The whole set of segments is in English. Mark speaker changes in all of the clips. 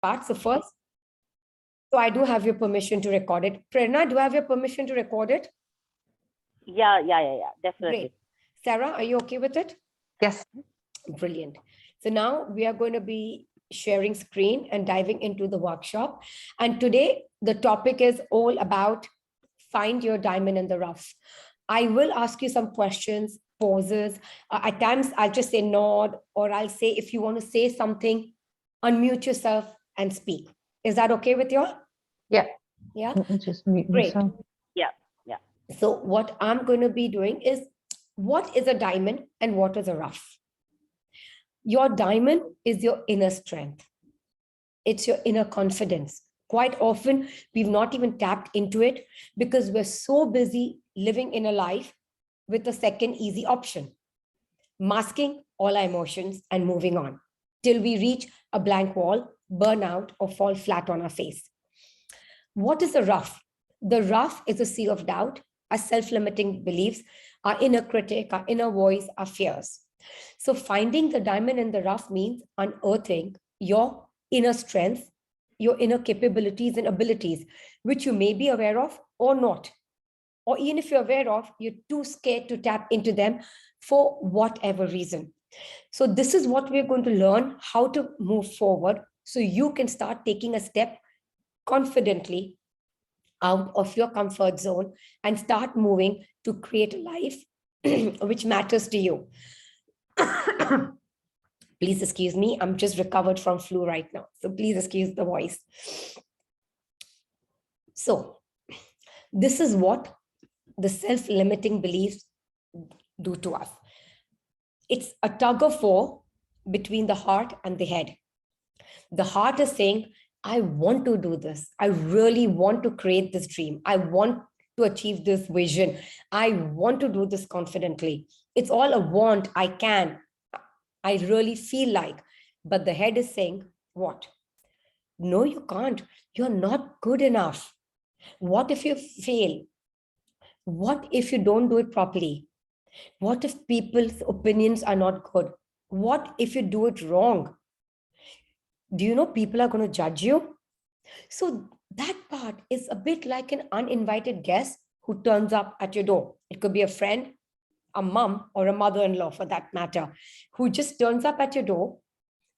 Speaker 1: start. So first, so I do have your permission to record it. Prerna, do I have your permission to record it?
Speaker 2: Yeah, definitely.
Speaker 1: Great. Sarah, are you okay with it?
Speaker 3: Yes.
Speaker 1: Brilliant. So now we are going to be sharing screen and diving into the workshop. And today the topic is all about find your diamond in the rough. I will ask you some questions, pauses. At times I'll just say nod, or I'll say, if you want to say something, unmute yourself and speak. Is that okay with you all?
Speaker 3: Yeah.
Speaker 1: Yeah.
Speaker 3: Just mute
Speaker 1: Great.
Speaker 3: myself.
Speaker 2: Yeah.
Speaker 1: So what I'm going to be doing is, what is a diamond and what is a rough? Your diamond is your inner strength. It's your inner confidence. Quite often, we've not even tapped into it because we're so busy living in a life with the second easy option, masking all our emotions and moving on till we reach a blank wall, burn out, or fall flat on our face. What is the rough? The rough is a sea of doubt, our self-limiting beliefs, our inner critic, our inner voice, our fears. So finding the diamond in the rough means unearthing your inner strength, your inner capabilities and abilities, which you may be aware of or not. Or even if you're aware of, you're too scared to tap into them for whatever reason. So this is what we're going to learn, how to move forward so you can start taking a step confidently out of your comfort zone and start moving to create a life which matters to you. Please excuse me, I'm just recovered from flu right now, so please excuse the voice. So this is what the self-limiting beliefs do to us. It's a tug of war between the heart and the head. The heart is saying, I want to do this. I really want to create this dream. I want to achieve this vision. I want to do this confidently. It's all a want. I can. I really feel like. But the head is saying, what? No, you can't. You're not good enough. What if you fail? What if you don't do it properly? What if people's opinions are not good? What if you do it wrong? Do you know people are going to judge you? So that part is a bit like an uninvited guest who turns up at your door. It could be a friend, a mom, or a mother-in-law for that matter, who just turns up at your door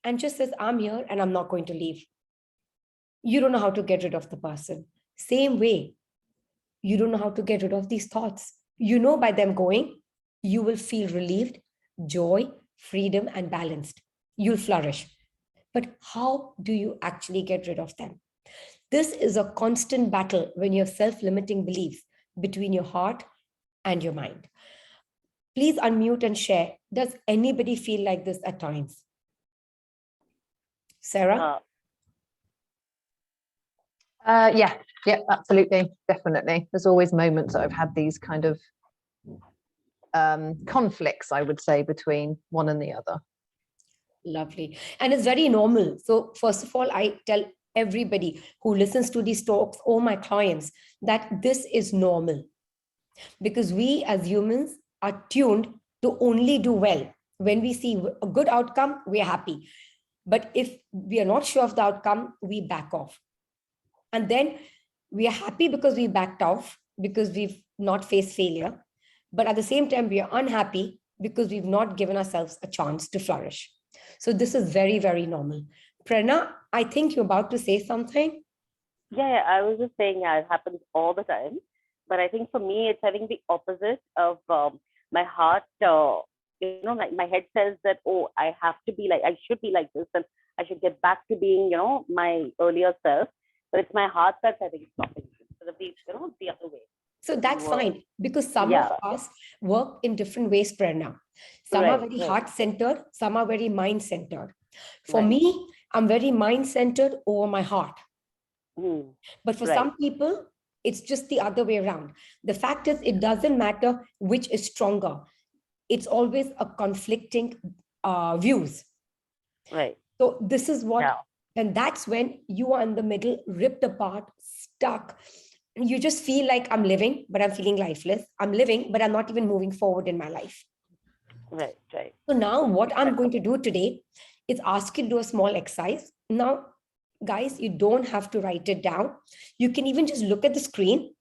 Speaker 1: and just says, I'm here and I'm not going to leave. You don't know how to get rid of the person. Same way, you don't know how to get rid of these thoughts. You know, by them going, you will feel relieved, joy, freedom, and balanced. You'll flourish. But how do you actually get rid of them? This is a constant battle when you have self-limiting beliefs between your heart and your mind. Please unmute and share. Does anybody feel like this at times? Sarah?
Speaker 3: Yeah, absolutely, definitely. There's always moments that I've had these kind of conflicts, I would say, between one and the other.
Speaker 1: Lovely. And it's very normal. So first of all, I tell everybody who listens to these talks or my clients that this is normal, because we as humans are tuned to only do well. When we see a good outcome, we are happy. But if we are not sure of the outcome, we back off. And then we are happy because we backed off, because we've not faced failure. But at the same time, we are unhappy because we've not given ourselves a chance to flourish. So this is very, very normal. Prerna, I think you're about to say something.
Speaker 2: Yeah, I was just saying, it happens all the time. But I think for me, it's having the opposite of my heart. Like my head says that, oh, I have to be like, I should be like this, and I should get back to being, my earlier self. But it's my heart that's, I think, stopping instead of the other way.
Speaker 1: So that's fine, because some of us work in different ways, Prerna. Some are very heart-centered, some are very mind-centered. For me, I'm very mind-centered over my heart. But for some people, it's just the other way around. The fact is, it doesn't matter which is stronger. It's always a conflicting views.
Speaker 2: Right.
Speaker 1: So this is what, and that's when you are in the middle, ripped apart, stuck. You just feel like I'm living, but I'm feeling lifeless. I'm living, but I'm not even moving forward in my life.
Speaker 2: Right.
Speaker 1: So now what I'm going to do today is ask you to do a small exercise. Now, guys, you don't have to write it down. You can even just look at the screen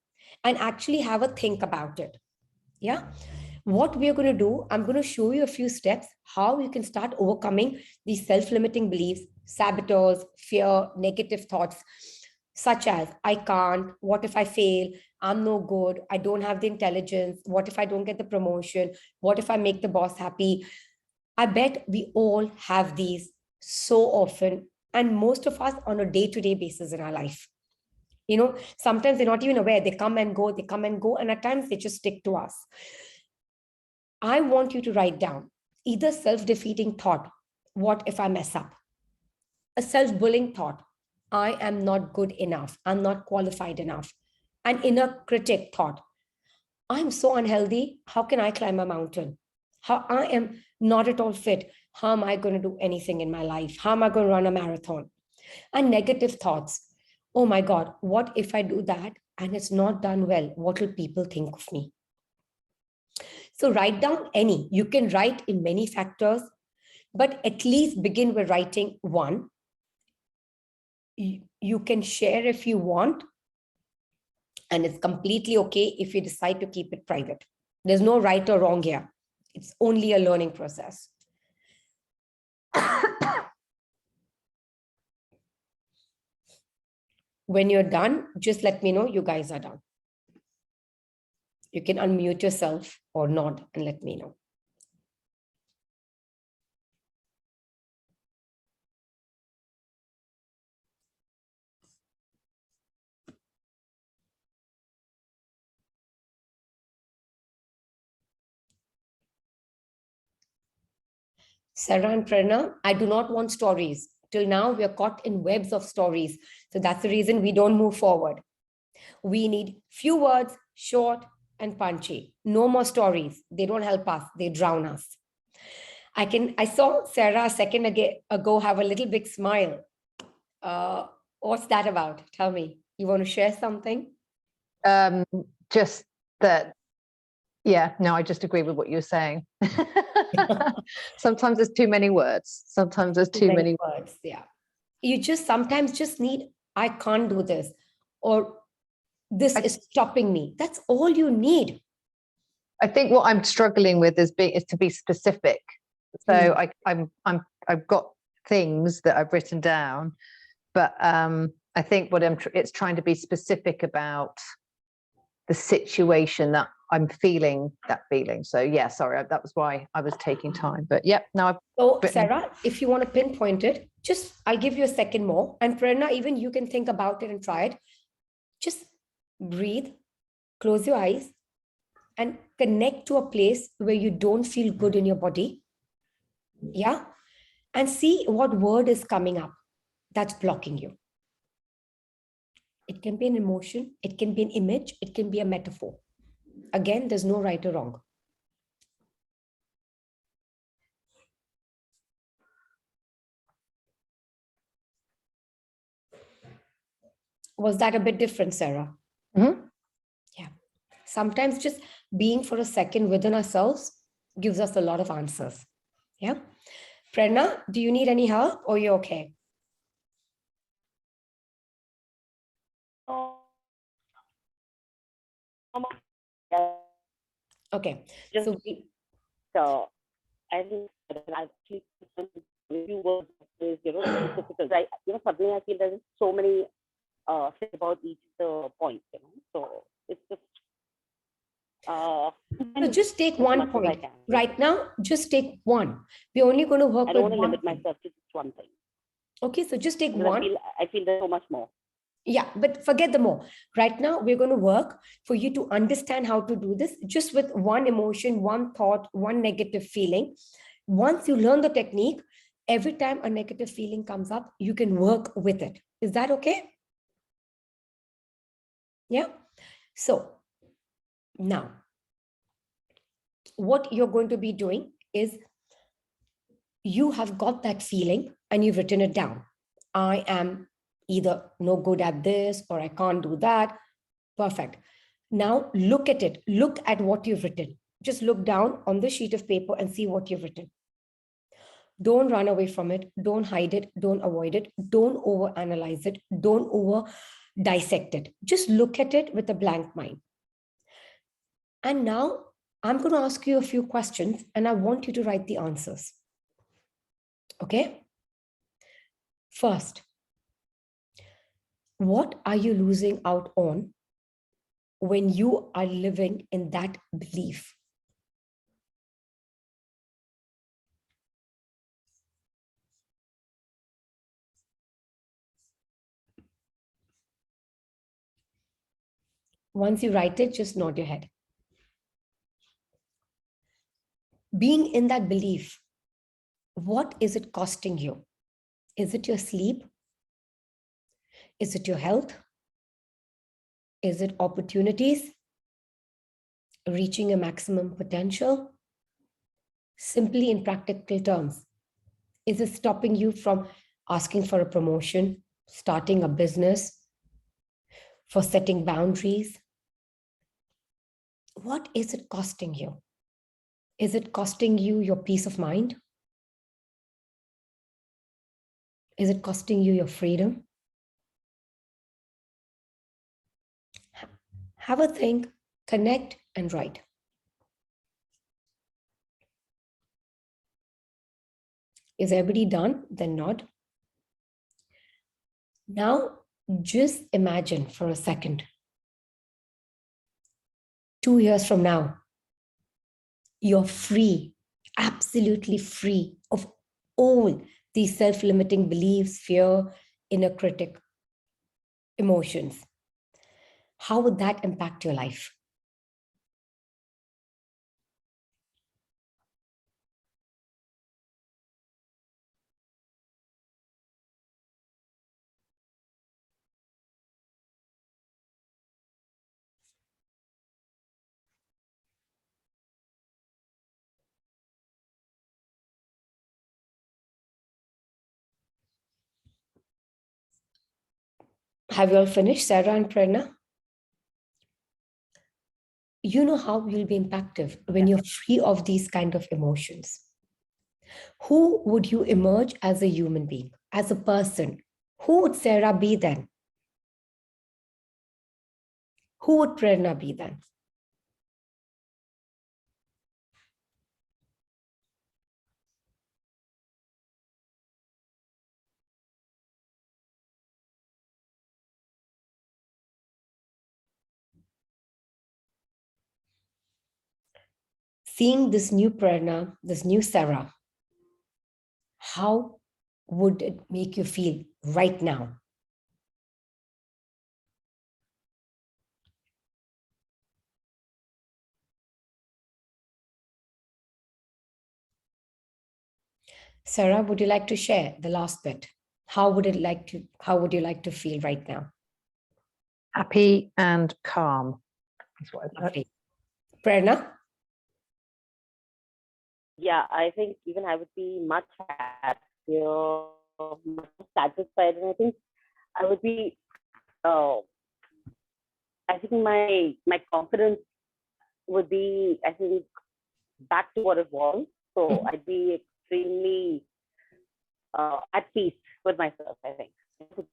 Speaker 1: and actually have a think about it. Yeah. What we're going to do, I'm going to show you a few steps how you can start overcoming these self-limiting beliefs, saboteurs, fear, negative thoughts, such as I can't, what if I fail, I'm no good, I don't have the intelligence, what if I don't get the promotion, what if I make the boss happy. I bet we all have these so often, and most of us on a day-to-day basis in our life. Sometimes they're not even aware. They come and go, and at times they just stick to us. I want you to write down either self-defeating thought, what if I mess up? A self-bullying thought, I am not good enough, I'm not qualified enough. An inner critic thought, I'm so unhealthy, how can I climb a mountain? How I am not at all fit, how am I going to do anything in my life? How am I going to run a marathon? And negative thoughts, oh my God, what if I do that and it's not done well? What will people think of me? So write down any. You can write in many factors, but at least begin with writing one. You can share if you want, and it's completely okay if you decide to keep it private. There's no right or wrong here. It's only a learning process. When you're done, just let me know you guys are done. You can unmute yourself or nod and let me know. Sarah and Prerna, I do not want stories. Till now, we are caught in webs of stories. So that's the reason we don't move forward. We need few words, short and punchy. No more stories. They don't help us. They drown us. I saw Sarah a second ago have a little big smile. What's that about? Tell me. You want to share something?
Speaker 3: Just that, yeah, no, I just agree with what you're saying. Sometimes there's too many words. Sometimes there's too many
Speaker 1: words. Yeah. You just sometimes just need, I can't do this, or this is stopping me. That's all you need.
Speaker 3: I think what I'm struggling with is to be specific. So I've got things that I've written down, but I think what it's trying to be specific about the situation that I'm feeling that feeling. So yeah, sorry, that was why I was taking time. But yeah, now
Speaker 1: So Sarah, if you want to pinpoint it, just I'll give you a second more. And Prerna, even you can think about it and try it. Just breathe, close your eyes, and connect to a place where you don't feel good in your body. Yeah. And see what word is coming up that's blocking you. It can be an emotion, it can be an image, it can be a metaphor. Again, there's no right or wrong. Was that a bit different, Sarah?
Speaker 3: Mm-hmm.
Speaker 1: Yeah. Sometimes just being for a second within ourselves gives us a lot of answers. Yeah. Prerna, do you need any help or you're okay? Okay.
Speaker 2: So I think I've actually few words is, difficult. Suddenly I feel there's so many things about each of the points, So it's just
Speaker 1: so just take one point. Right now, just take one. We're only going to work
Speaker 2: I don't
Speaker 1: with
Speaker 2: want to
Speaker 1: one
Speaker 2: limit
Speaker 1: thing.
Speaker 2: myself to just one thing.
Speaker 1: Okay, so just take one.
Speaker 2: I feel there's so much more.
Speaker 1: Yeah, but forget the more. Right now, we're going to work for you to understand how to do this just with one emotion, one thought, one negative feeling. Once you learn the technique, every time a negative feeling comes up, you can work with it. Is that okay? Yeah. So now, what you're going to be doing is you have got that feeling and you've written it down. I am either no good at this or I can't do that. Perfect. Now look at it. Look at what you've written. Just look down on the sheet of paper and see what you've written. Don't run away from it. Don't hide it. Don't avoid it. Don't overanalyze it. Don't over dissect it. Just look at it with a blank mind. And now I'm going to ask you a few questions and I want you to write the answers. Okay? First, what are you losing out on when you are living in that belief? Once you write it, just nod your head. Being in that belief, what is it costing you? Is it your sleep? Is it your health? Is it opportunities? Reaching a maximum potential? Simply in practical terms, is it stopping you from asking for a promotion, starting a business, for setting boundaries? What is it costing you? Is it costing you your peace of mind? Is it costing you your freedom? Have a think, connect, and write. Is everybody done? Then nod. Now, just imagine for a second, 2 years from now, you're free, absolutely free of all these self-limiting beliefs, fear, inner critic, emotions. How would that impact your life? Have you all finished, Sarah and Prerna? You know how you'll be impacted when you're free of these kind of emotions. Who would you emerge as a human being, as a person? Who would Sarah be then? Who would Prerna be then? Seeing this new Prerna, this new Sarah, how would it make you feel right now? Sarah, would you like to share the last bit? How would you like to feel right now?
Speaker 3: Happy and calm. That's what I put.
Speaker 1: Lovely. Prerna?
Speaker 2: Yeah, I think even I would be much happier, much satisfied, and I think I would be. I think my confidence would be, I think, back to what it was. So I'd be extremely at peace with myself. I think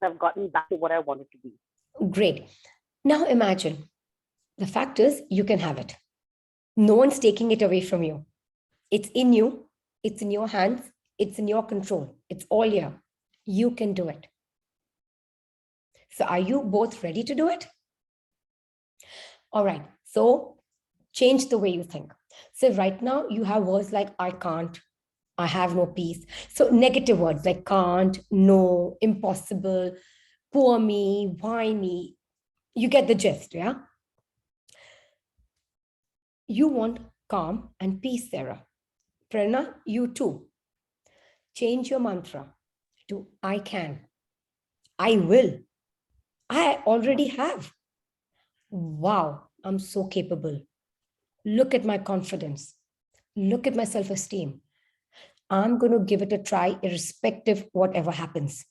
Speaker 2: I've gotten back to what I wanted to be.
Speaker 1: Great. Now imagine, the fact is you can have it. No one's taking it away from you. It's in you. It's in your hands. It's in your control. It's all here. You can do it. So are you both ready to do it? All right. So change the way you think. So right now you have words like I can't, I have no peace. So negative words like can't, no, impossible, poor me, why me. You get the gist, yeah? You want calm and peace, Sarah. Prerna, you too. Change your mantra to I can, I will, I already have. Wow, I'm so capable. Look at my confidence. Look at my self-esteem. I'm going to give it a try, irrespective whatever happens.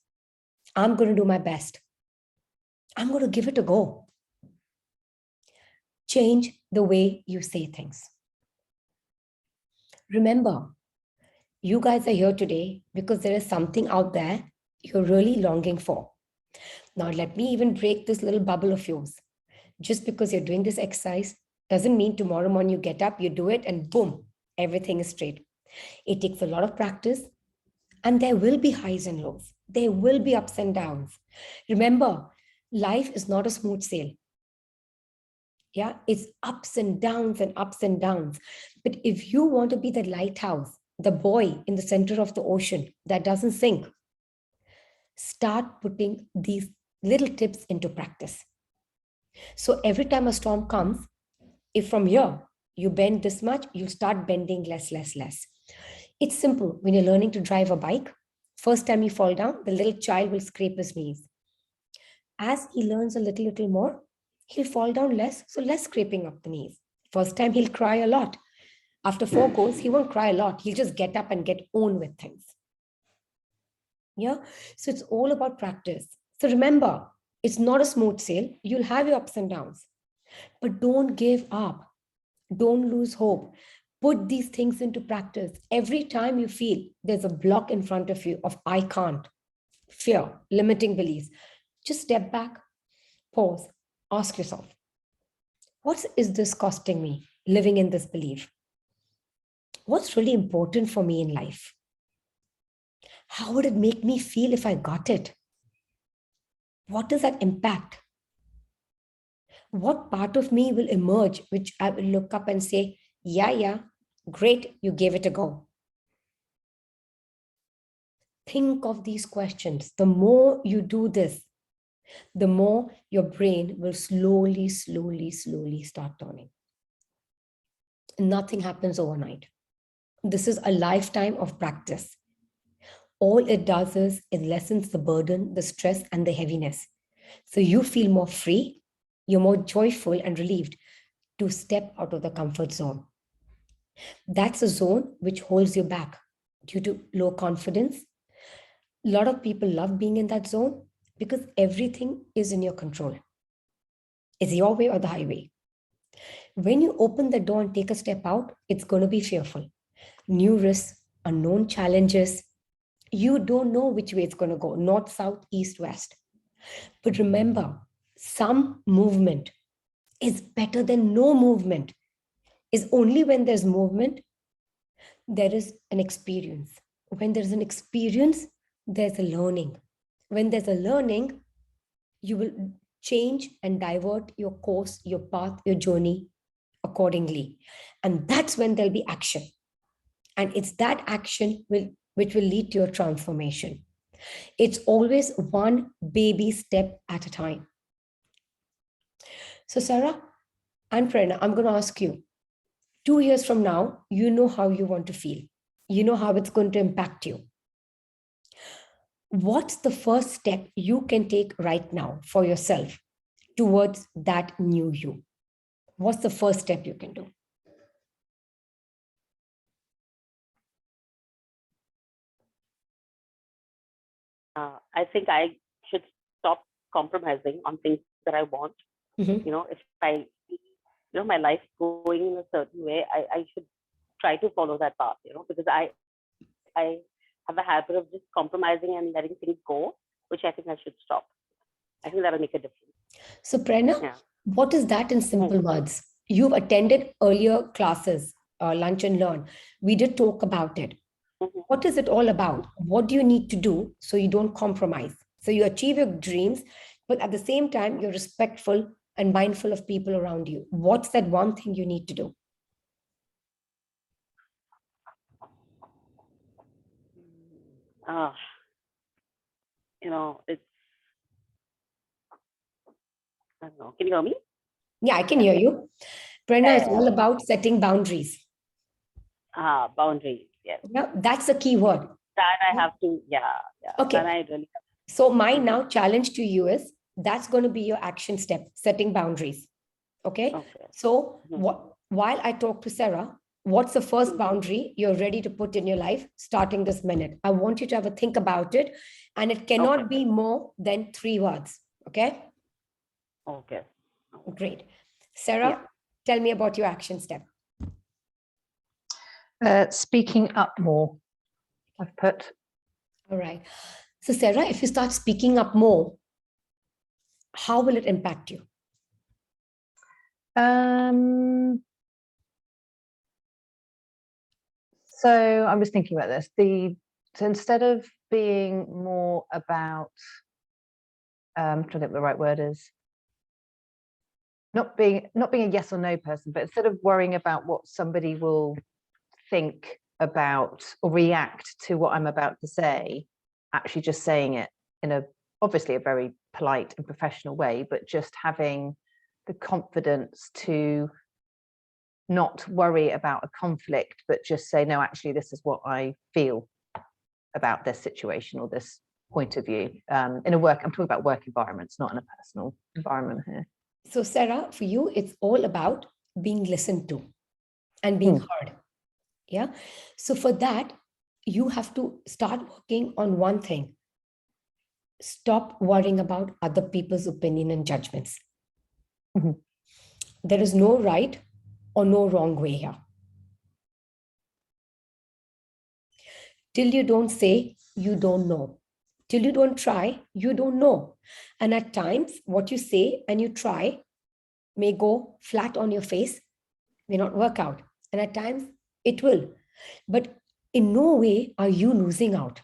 Speaker 1: I'm going to do my best. I'm going to give it a go. Change the way you say things. Remember, You guys are here today because there is something out there you're really longing for. Now, let me even break this little bubble of yours. Just because you're doing this exercise doesn't mean tomorrow morning you get up, you do it, and boom, everything is straight. It takes a lot of practice, and there will be highs and lows. There will be ups and downs. Remember, life is not a smooth sail. Yeah, it's ups and downs and ups and downs. But if you want to be the lighthouse, the buoy in the center of the ocean that doesn't sink, start putting these little tips into practice. So every time a storm comes, if from here you bend this much, you start bending less, less, less. It's simple. When you're learning to drive a bike, first time you fall down, the little child will scrape his knees. As he learns a little more, he'll fall down less, so less scraping up the knees. First time he'll cry a lot. After 4 goes, he won't cry a lot. He'll just get up and get on with things. Yeah. So it's all about practice. So remember, it's not a smooth sail. You'll have your ups and downs, but don't give up. Don't lose hope. Put these things into practice. Every time you feel there's a block in front of you of I can't, fear, limiting beliefs, just step back, pause, ask yourself, what is this costing me living in this belief? What's really important for me in life? How would it make me feel if I got it? What does that impact? What part of me will emerge, which I will look up and say, yeah, great, you gave it a go. Think of these questions. The more you do this, the more your brain will slowly start turning. Nothing happens overnight. This is a lifetime of practice. All it does is it lessens the burden, the stress, and the heaviness. So you feel more free, you're more joyful and relieved to step out of the comfort zone. That's a zone which holds you back due to low confidence. A lot of people love being in that zone because everything is in your control. It's your way or the highway. When you open the door and take a step out, it's going to be fearful. New risks, unknown challenges. You don't know which way it's going to go, north, south, east, west. But remember, some movement is better than no movement. Is only when there's movement, there is an experience. When there's an experience, there's a learning. When there's a learning, you will change and divert your course, your path, your journey accordingly. And that's when there'll be action. And it's that action which will lead to your transformation. It's always one baby step at a time. So Sarah and Prerna, I'm going to ask you, 2 years from now, you know how you want to feel. You know how it's going to impact you. What's the first step you can take right now for yourself towards that new you? What's the first step you can do?
Speaker 2: I think I should stop compromising on things that I want.
Speaker 1: Mm-hmm.
Speaker 2: If I, my life going in a certain way, I should try to follow that path, because I have a habit of just compromising and letting things go, which I think I should stop. I think that'll make a difference.
Speaker 1: So Prerna, what is that in simple words? You've attended earlier classes, Lunch and Learn. We did talk about it. What is it all about? What do you need to do so you don't compromise? So you achieve your dreams, but at the same time, you're respectful and mindful of people around you. What's that one thing you need to do?
Speaker 2: It's, I don't know. Can you hear me?
Speaker 1: Yeah, I can hear you. Prerna, it's all about setting boundaries.
Speaker 2: Boundaries. Yes.
Speaker 1: Yeah, that's the key word.
Speaker 2: That I have to,
Speaker 1: Okay.
Speaker 2: That I really have.
Speaker 1: So my now challenge to you is that's going to be your action step, setting boundaries. Okay. So while I talk to Sarah, what's the first boundary you're ready to put in your life starting this minute? I want you to have a think about it, and it cannot be more than 3 words. Okay.
Speaker 2: Okay.
Speaker 1: Great. Sarah, tell me about your action step.
Speaker 3: Speaking up more. I've put.
Speaker 1: All right. So Sarah, if you start speaking up more, how will it impact you?
Speaker 3: So I was thinking about this. So instead of being more about, I'm trying to think what the right word is, not being a yes or no person, but instead of worrying about what somebody will think about or react to what I'm about to say, actually just saying it in obviously a very polite and professional way, but just having the confidence to not worry about a conflict, but just say, no, actually, this is what I feel about this situation or this point of view. I'm talking about work environments, not in a personal environment here.
Speaker 1: So Sarah, for you, it's all about being listened to and being heard. Yeah. So for that, you have to start working on one thing. Stop worrying about other people's opinion and judgments. There is no right or no wrong way here. Till you don't say, you don't know. Till you don't try, you don't know. And at times, what you say and you try may go flat on your face, may not work out. And at times, it will. But in no way are you losing out.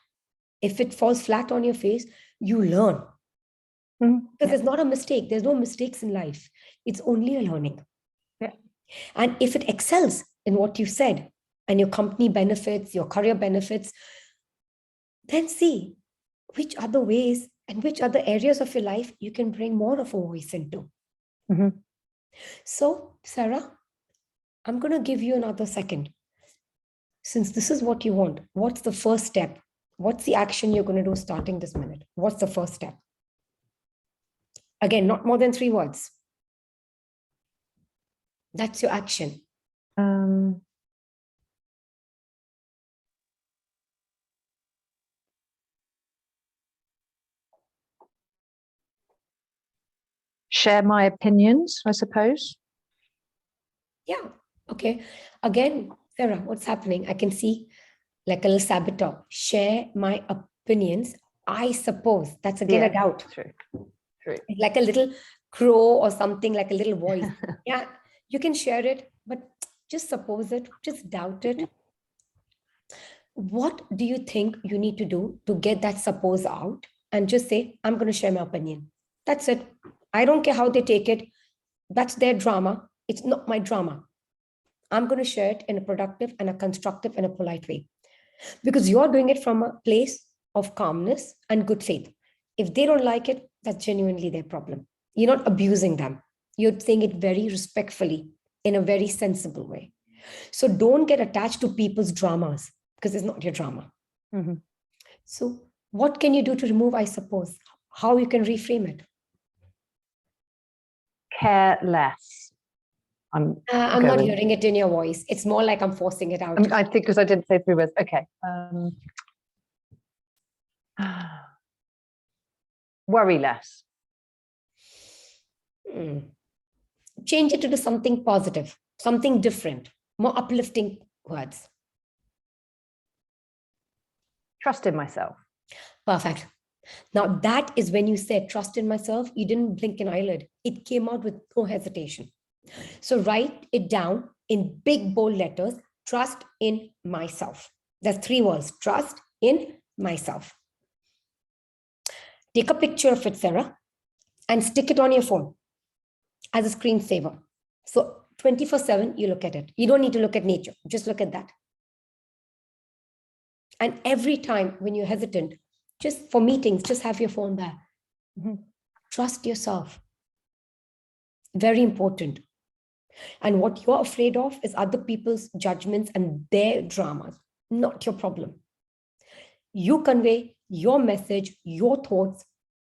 Speaker 1: If it falls flat on your face, you learn. Because there's not a mistake. There's no mistakes in life. It's only a learning.
Speaker 3: Yeah.
Speaker 1: And if it excels in what you said and your company benefits, your career benefits, then see which other ways and which other areas of your life you can bring more of a voice into. So, Sarah, I'm going to give you another second. Since this is what you want, what's the first step? What's the action you're going to do starting this minute? What's the first step? Again, not more than 3 words. That's your action.
Speaker 3: Share my opinions, I suppose.
Speaker 1: Yeah. Okay. Again, Sarah, what's happening? I can see like a little saboteur. Share my opinions. I suppose that's again a doubt.
Speaker 3: True.
Speaker 1: Like a little crow or something, like a little voice. Yeah, you can share it, but just suppose it, just doubt it. What do you think you need to do to get that suppose out and just say, I'm going to share my opinion? That's it. I don't care how they take it. That's their drama. It's not my drama. I'm going to share it in a productive and a constructive and a polite way because you're doing it from a place of calmness and good faith. If they don't like it, that's genuinely their problem. You're not abusing them. You're saying it very respectfully in a very sensible way. So don't get attached to people's dramas because it's not your drama. So what can you do to remove, I suppose? How you can reframe it?
Speaker 3: Care less. I'm
Speaker 1: not hearing it in your voice. It's more like I'm forcing it out.
Speaker 3: I think because I didn't say 3 words. Okay. Worry less.
Speaker 1: Change it to something positive, something different, more uplifting words.
Speaker 3: Trust in myself.
Speaker 1: Perfect. Now that is when you said trust in myself, you didn't blink an eyelid. It came out with no hesitation. So write it down in big bold letters, trust in myself. That's 3 words, trust in myself. Take a picture of it, Sarah, and stick it on your phone as a screensaver. So 24/7, you look at it. You don't need to look at nature. Just look at that. And every time when you're hesitant, just for meetings, just have your phone there. Trust yourself. Very important. And what you're afraid of is other people's judgments and their dramas, not your problem. You convey your message, your thoughts,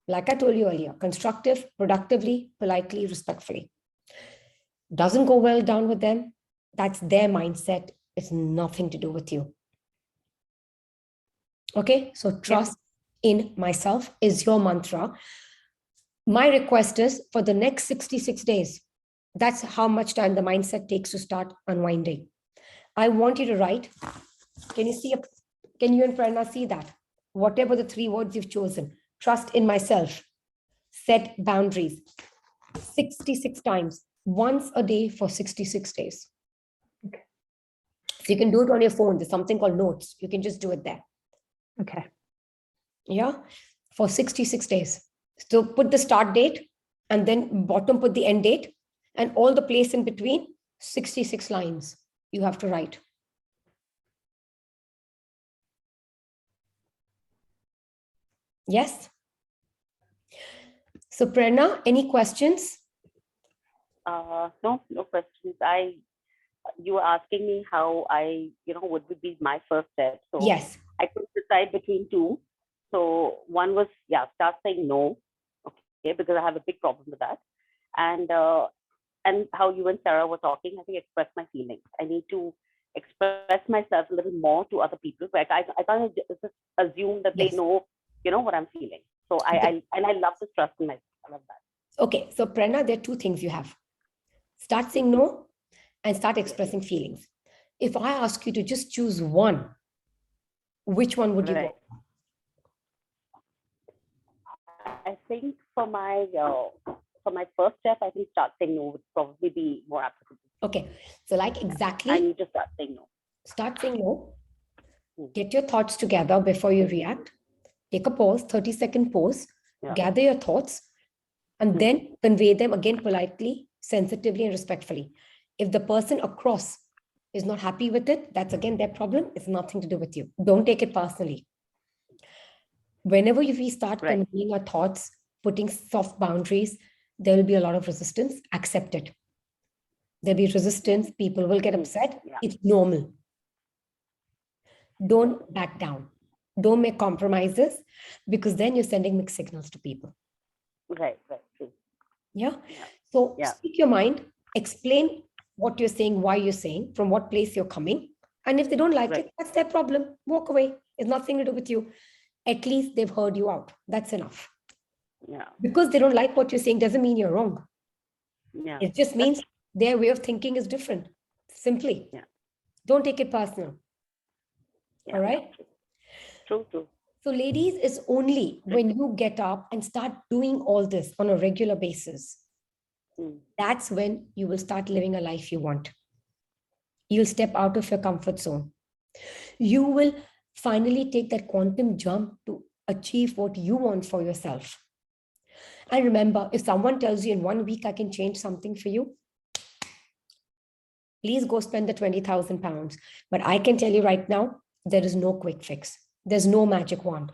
Speaker 1: like I told you earlier, constructive, productively, politely, respectfully. Doesn't go well down with them. That's their mindset. It's nothing to do with you. Okay, so trust in myself is your mantra. My request is for the next 66 days, that's how much time the mindset takes to start unwinding. I want you to write. Can you see Can you and Prerna see that? Whatever the 3 words you've chosen, trust in myself, set boundaries 66 times, once a day for 66 days.
Speaker 3: Okay.
Speaker 1: So you can do it on your phone. There's something called notes. You can just do it there.
Speaker 3: Okay.
Speaker 1: Yeah, for 66 days. So put the start date and then bottom put the end date and all the place in between, 66 lines you have to write. Yes. So Prerna, any questions?
Speaker 2: No questions. You were asking me how would be my first step. So
Speaker 1: Yes.
Speaker 2: I could decide between 2. So one was, start saying no. Okay, because I have a big problem with that. And how you and Sarah were talking, I think express my feelings. I need to express myself a little more to other people. But I can't just assume that
Speaker 1: Yes.
Speaker 2: they know, what I'm feeling. So I love this trust in myself. I love that.
Speaker 1: Okay, so Prerna, there are 2 things you have. Start saying no and start expressing feelings. If I ask you to just choose one, which one would you go?
Speaker 2: I think for my first step, I think start saying no would probably be more applicable.
Speaker 1: Okay, so like exactly.
Speaker 2: I need to start saying no.
Speaker 1: Start saying no. Get your thoughts together before you react. Take a pause, 30-second pause.
Speaker 2: Yeah.
Speaker 1: Gather your thoughts and then convey them again politely, sensitively, and respectfully. If the person across is not happy with it, that's again their problem. It's nothing to do with you. Don't take it personally. Whenever we start conveying our thoughts, putting soft boundaries, there will be a lot of resistance. Accept it. There'll be resistance. People will get upset.
Speaker 2: Yeah.
Speaker 1: It's normal. Don't back down. Don't make compromises because then you're sending mixed signals to people.
Speaker 2: Right. True.
Speaker 1: Yeah. So speak your mind, explain what you're saying, why you're saying, from what place you're coming. And if they don't like it, that's their problem. Walk away. It's nothing to do with you. At least they've heard you out. That's enough.
Speaker 2: Yeah.
Speaker 1: Because they don't like what you're saying doesn't mean you're wrong.
Speaker 2: Yeah.
Speaker 1: It just means their way of thinking is different. Simply.
Speaker 2: Yeah.
Speaker 1: Don't take it personal.
Speaker 2: Yeah.
Speaker 1: All right?
Speaker 2: True.
Speaker 1: So ladies, it's only when you get up and start doing all this on a regular basis, that's when you will start living a life you want. You'll step out of your comfort zone. You will finally take that quantum jump to achieve what you want for yourself. And remember, if someone tells you in 1 week, I can change something for you, please go spend the 20,000 pounds. But I can tell you right now, there is no quick fix. There's no magic wand.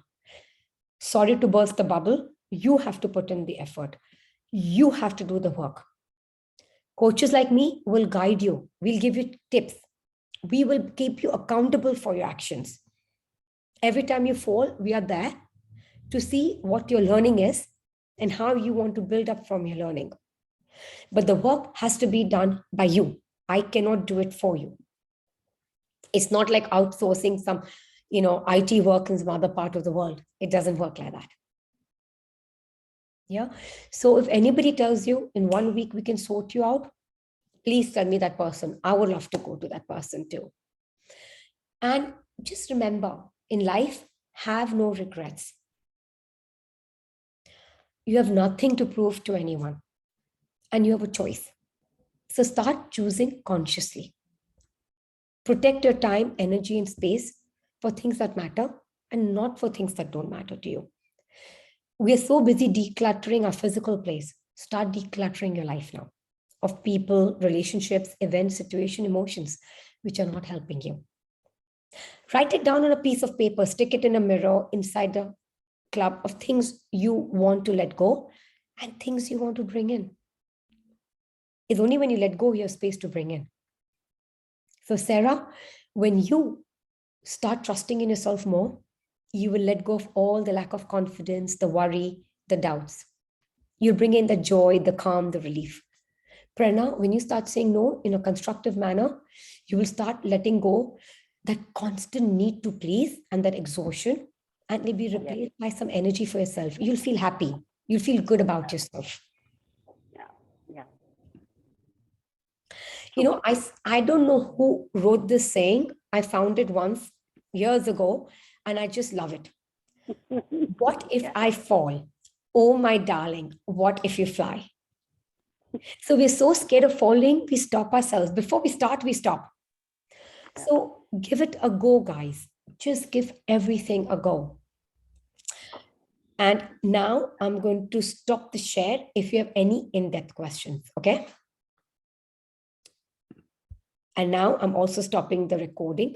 Speaker 1: Sorry to burst the bubble. You have to put in the effort. You have to do the work. Coaches like me will guide you. We'll give you tips. We will keep you accountable for your actions. Every time you fall, we are there to see what your learning is and how you want to build up from your learning. But the work has to be done by you. I cannot do it for you. It's not like outsourcing some, IT work in some other part of the world. It doesn't work like that. Yeah. So if anybody tells you in 1 week we can sort you out, please tell me that person. I would love to go to that person too. And just remember, in life, have no regrets. You have nothing to prove to anyone, and you have a choice. So start choosing consciously. Protect your time, energy, and space for things that matter and not for things that don't matter to you. We are so busy decluttering our physical place. Start decluttering your life now of people, relationships, events, situation, emotions, which are not helping you. Write it down on a piece of paper, stick it in a mirror inside the club of things you want to let go and things you want to bring in. It's only when you let go, you have space to bring in. So Sarah, when you start trusting in yourself more, you will let go of all the lack of confidence, the worry, the doubts. You'll bring in the joy, the calm, the relief. Prerna, when you start saying no in a constructive manner, you will start letting go that constant need to please and that exhaustion, and it'll be replaced by some energy for yourself. You'll feel happy. You'll feel good about yourself.
Speaker 2: Yeah.
Speaker 1: I don't know who wrote this saying. I found it once years ago, and I just love it. What if
Speaker 2: Yeah.
Speaker 1: I fall? Oh, my darling, what if you fly? So we're so scared of falling, we stop ourselves. Before we start, we stop. So give it a go, guys. Just give everything a go. And now I'm going to stop the share if you have any in-depth questions, okay? And now I'm also stopping the recording.